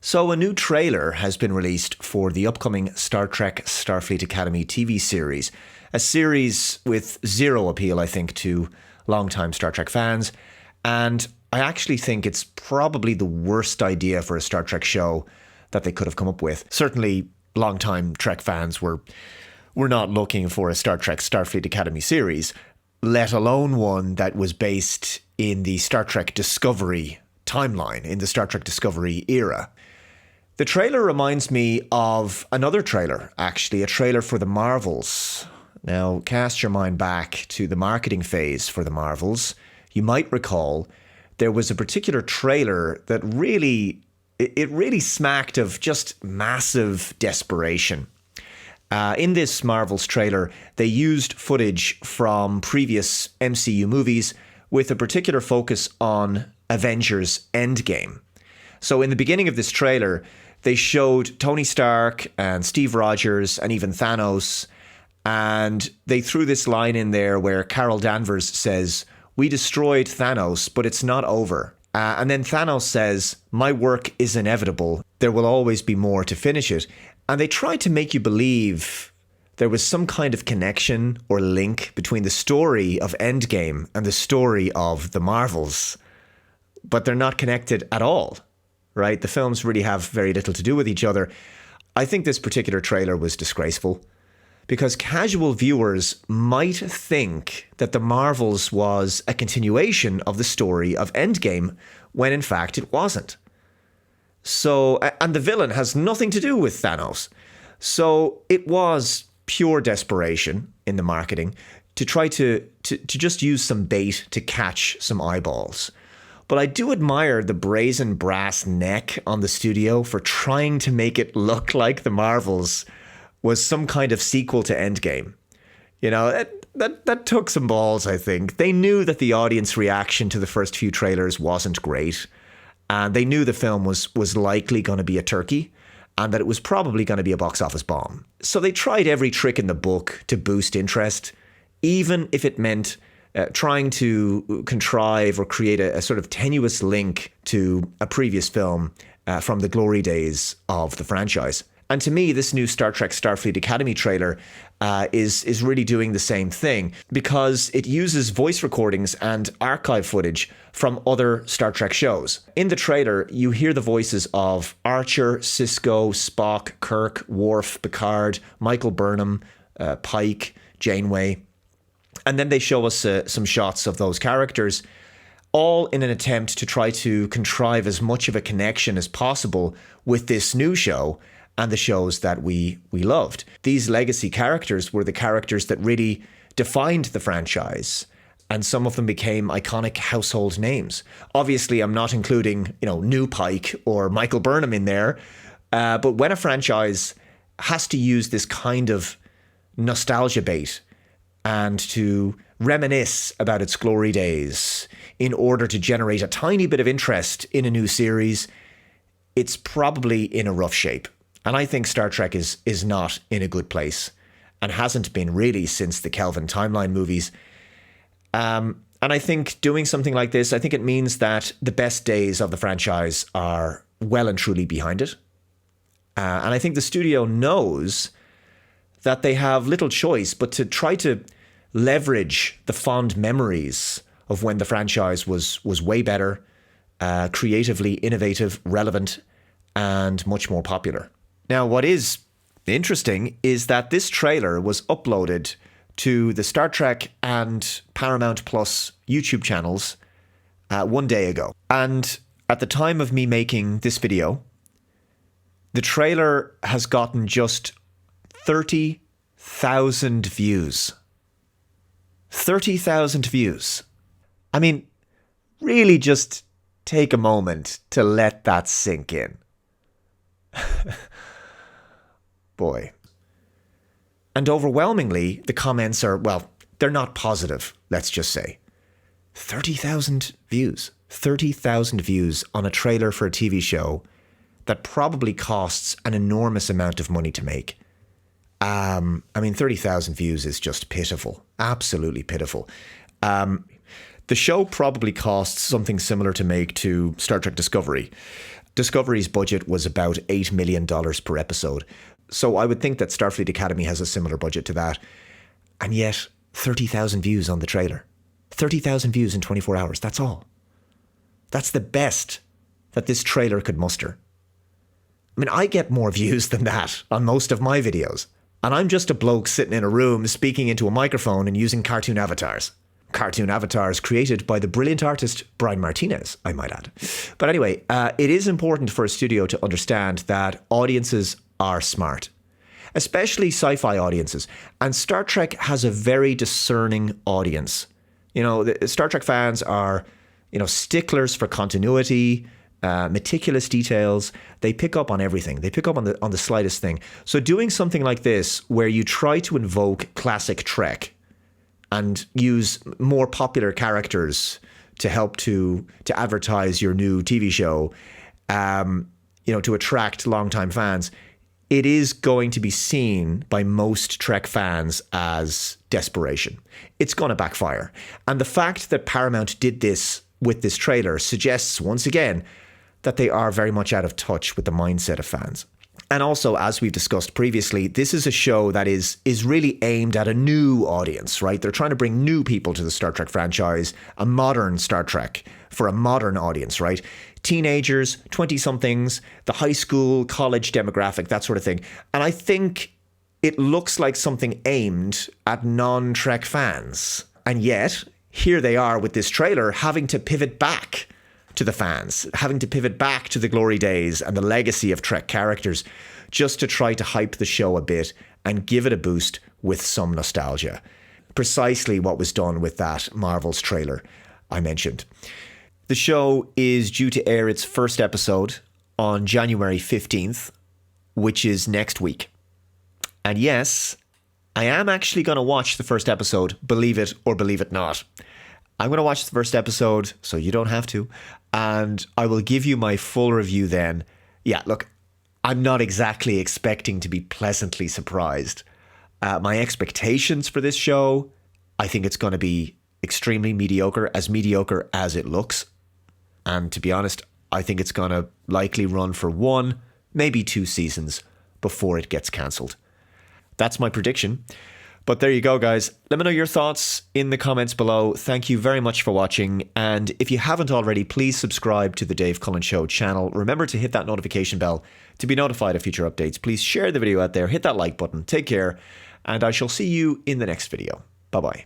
So a new trailer has been released for the upcoming Star Trek Starfleet Academy TV series, a series with zero appeal, I think, to longtime Star Trek fans. And I actually think it's probably the worst idea for a Star Trek show that they could have come up with. Certainly, longtime Trek fans were not looking for a Star Trek Starfleet Academy series, let alone one that was based in the Star Trek Discovery timeline, in the Star Trek Discovery era. The trailer reminds me of another trailer, actually, a trailer for the Marvels. Now, cast your mind back to the marketing phase for the Marvels. You might recall there was a particular trailer that really smacked of just massive desperation. In this Marvels trailer, they used footage from previous MCU movies with a particular focus on Avengers Endgame. So in the beginning of this trailer, they showed Tony Stark and Steve Rogers and even Thanos, and they threw this line in there where Carol Danvers says, "We destroyed Thanos, but it's not over." And then Thanos says, "My work is inevitable. There will always be more to finish it." And they tried to make you believe there was some kind of connection or link between the story of Endgame and the story of the Marvels. But they're not connected at all, right? The films really have very little to do with each other. I think this particular trailer was disgraceful because casual viewers might think that the Marvels was a continuation of the story of Endgame when in fact it wasn't. So, and the villain has nothing to do with Thanos. So it was pure desperation in the marketing to try to just use some bait to catch some eyeballs. But I do admire the brazen brass neck on the studio for trying to make it look like the Marvels was some kind of sequel to Endgame. You know, that took some balls, I think. They knew that the audience reaction to the first few trailers wasn't great. And they knew the film was likely going to be a turkey and that it was probably going to be a box office bomb. So they tried every trick in the book to boost interest, even if it meant trying to contrive or create a sort of tenuous link to a previous film from the glory days of the franchise. And to me, this new Star Trek Starfleet Academy trailer is really doing the same thing because it uses voice recordings and archive footage from other Star Trek shows. In the trailer, you hear the voices of Archer, Sisko, Spock, Kirk, Worf, Picard, Michael Burnham, Pike, Janeway. And then they show us some shots of those characters, all in an attempt to try to contrive as much of a connection as possible with this new show and the shows that we loved. These legacy characters were the characters that really defined the franchise, and some of them became iconic household names. Obviously, I'm not including, new Pike or Michael Burnham in there, but when a franchise has to use this kind of nostalgia bait and to reminisce about its glory days in order to generate a tiny bit of interest in a new series, it's probably in a rough shape. And I think Star Trek is not in a good place and hasn't been really since the Kelvin timeline movies. And I think doing something like this, I think it means that the best days of the franchise are well and truly behind it. And I think the studio knows that they have little choice but to try to leverage the fond memories of when the franchise was way better, creatively innovative, relevant, and much more popular. Now, what is interesting is that this trailer was uploaded to the Star Trek and Paramount Plus YouTube channels 1 day ago. And at the time of me making this video, the trailer has gotten just 30,000 views. 30,000 views. I mean, really just take a moment to let that sink in. Boy. And overwhelmingly, the comments are, well, they're not positive, let's just say. 30,000 views. 30,000 views on a trailer for a TV show that probably costs an enormous amount of money to make. 30,000 views is just pitiful. Absolutely pitiful. The show probably costs something similar to make to Star Trek Discovery. Discovery's budget was about $8 million per episode. So I would think that Starfleet Academy has a similar budget to that. And yet, 30,000 views on the trailer. 30,000 views in 24 hours. That's all. That's the best that this trailer could muster. I mean, I get more views than that on most of my videos. And I'm just a bloke sitting in a room speaking into a microphone and using cartoon avatars. Cartoon avatars created by the brilliant artist Brian Martinez, I might add. But anyway, it is important for a studio to understand that audiences are smart, especially sci-fi audiences. And Star Trek has a very discerning audience. You know, the Star Trek fans are, sticklers for continuity, meticulous details. They pick up on everything. They pick up on the slightest thing. So doing something like this, where you try to invoke classic Trek and use more popular characters to help to advertise your new TV show, to attract longtime fans, it is going to be seen by most Trek fans as desperation. It's going to backfire. And the fact that Paramount did this with this trailer suggests, once again, that they are very much out of touch with the mindset of fans. And also, as we've discussed previously, this is a show that is really aimed at a new audience, right? They're trying to bring new people to the Star Trek franchise, a modern Star Trek for a modern audience, right? Teenagers, 20-somethings, the high school, college demographic, that sort of thing. And I think it looks like something aimed at non-Trek fans. And yet, here they are with this trailer having to pivot back to the fans, having to pivot back to the glory days and the legacy of Trek characters, just to try to hype the show a bit and give it a boost with some nostalgia. Precisely what was done with that Marvel's trailer I mentioned. The show is due to air its first episode on January 15th, which is next week. And yes, I am actually going to watch the first episode, believe it or believe it not. I'm going to watch the first episode, so you don't have to, and I will give you my full review then. Yeah, look, I'm not exactly expecting to be pleasantly surprised. My expectations for this show, I think it's going to be extremely mediocre as it looks. And to be honest, I think it's going to likely run for 1, maybe 2 seasons before it gets cancelled. That's my prediction. But there you go, guys. Let me know your thoughts in the comments below. Thank you very much for watching. And if you haven't already, please subscribe to the Dave Cullen Show channel. Remember to hit that notification bell to be notified of future updates. Please share the video out there. Hit that like button. Take care. And I shall see you in the next video. Bye-bye.